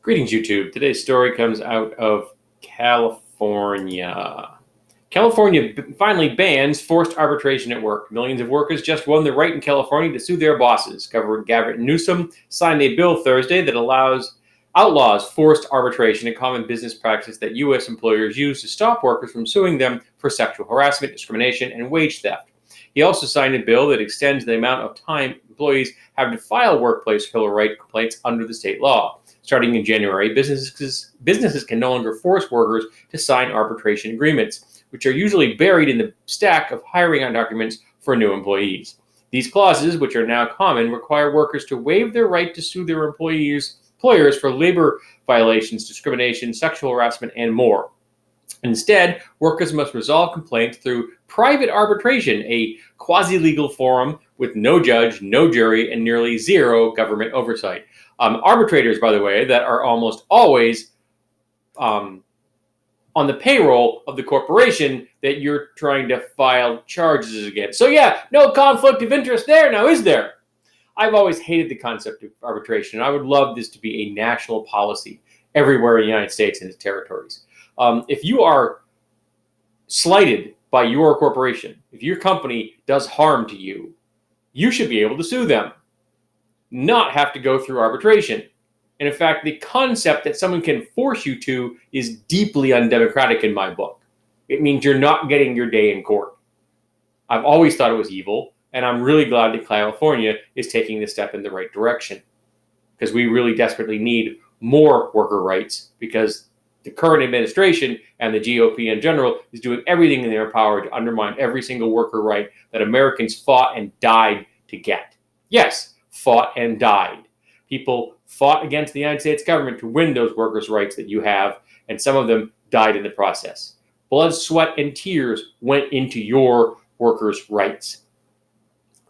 Greetings, YouTube. Today's story comes out of California. California finally bans forced arbitration at work. Millions of workers just won the right in California to sue their bosses. Governor Gavin Newsom signed a bill Thursday that outlaws forced arbitration, a common business practice that U.S. employers use to stop workers from suing them for sexual harassment, discrimination, and wage theft. He also signed a bill that extends the amount of time employees have to file workplace civil rights complaints under the state law. Starting in January, businesses can no longer force workers to sign arbitration agreements, which are usually buried in the stack of hiring documents for new employees. These clauses, which are now common, require workers to waive their right to sue their employers for labor violations, discrimination, sexual harassment, and more. Instead, workers must resolve complaints through private arbitration, a quasi-legal forum with no judge, no jury, and nearly zero government oversight. Arbitrators, by the way, that are almost always on the payroll of the corporation that you're trying to file charges against. So yeah, no conflict of interest there now, is there? I've always hated the concept of arbitration, and I would love this to be a national policy everywhere in the United States and its territories. If you are slighted by your corporation, if your company does harm to you, you should be able to sue them, not have to go through arbitration. And in fact, the concept that someone can force you to is deeply undemocratic in my book. It means you're not getting your day in court. I've always thought it was evil, and I'm really glad that California is taking this step in the right direction, because we really desperately need more worker rights, because the current administration and the GOP in general is doing everything in their power to undermine every single worker right that Americans fought and died to get. Yes, fought and died. People fought against the United States government to win those workers' rights that you have, and some of them died in the process. Blood, sweat, and tears went into your workers' rights.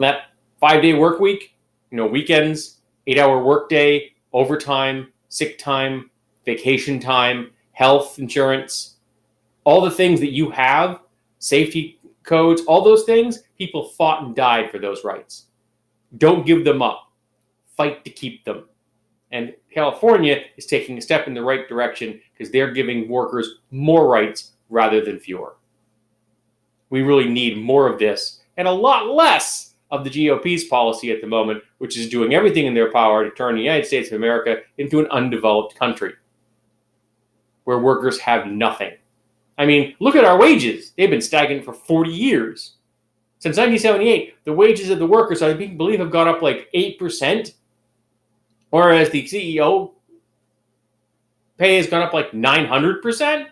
That 5-day work week, weekends, 8-hour workday, overtime, sick time, vacation time, health insurance, all the things that you have, safety codes, all those things, people fought and died for those rights. Don't give them up. Fight to keep them. And California is taking a step in the right direction because they're giving workers more rights rather than fewer. We really need more of this and a lot less of the GOP's policy at the moment, which is doing everything in their power to turn the United States of America into an undeveloped country where workers have nothing. I mean, look at our wages. They've been stagnant for 40 years. Since 1978, the wages of the workers, I believe, have gone up like 8%, whereas the CEO pay has gone up like 900%.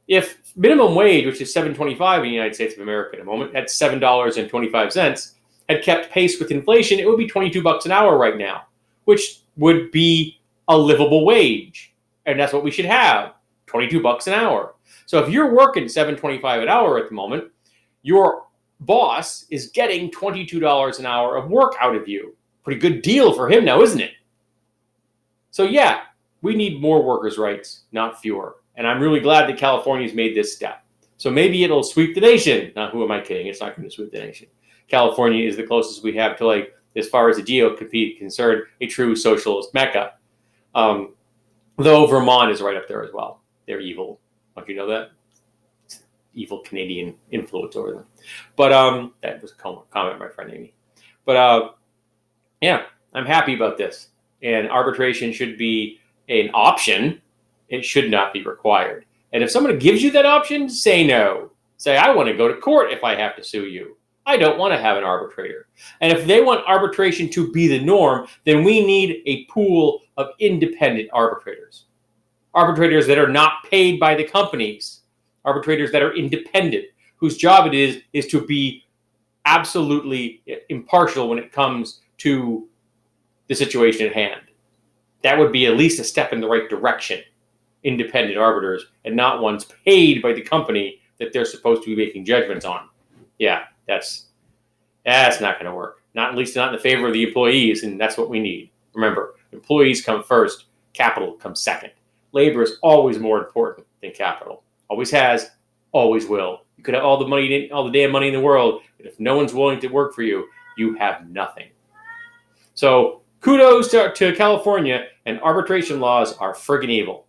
If minimum wage, which is $7.25 in the United States of America at the moment, at $7.25, had kept pace with inflation, it would be $22 an hour right now, which would be a livable wage. And that's what we should have, $22 an hour. So if you're working $7.25 an hour at the moment, your boss is getting $22 an hour of work out of you. Pretty good deal for him now, isn't it? So yeah, we need more workers' rights, not fewer. And I'm really glad that California's made this step. So maybe it'll sweep the nation. Now, who am I kidding? It's not going to sweep the nation. California is the closest we have to, as far as the GOP concerned, a true socialist mecca. Though Vermont is right up there as well. They're evil. Don't you know that? It's evil Canadian influence over them. But that was a comment, my friend Amy. But yeah, I'm happy about this. And arbitration should be an option. It should not be required. And if someone gives you that option, say no. Say, I want to go to court if I have to sue you. I don't want to have an arbitrator. And if they want arbitration to be the norm, then we need a pool of independent arbitrators. Arbitrators that are not paid by the companies. Arbitrators that are independent, whose job it is to be absolutely impartial when it comes to the situation at hand. That would be at least a step in the right direction. Independent arbiters, and not ones paid by the company that they're supposed to be making judgments on. Yeah, that's not going to work. Not at least not in the favor of the employees, and that's what we need. Remember, employees come first, capital comes second. Labor is always more important than capital. Always has, always will. You could have all the damn money in the world, but if no one's willing to work for you, you have nothing. So Kudos to California, and arbitration laws are friggin' evil.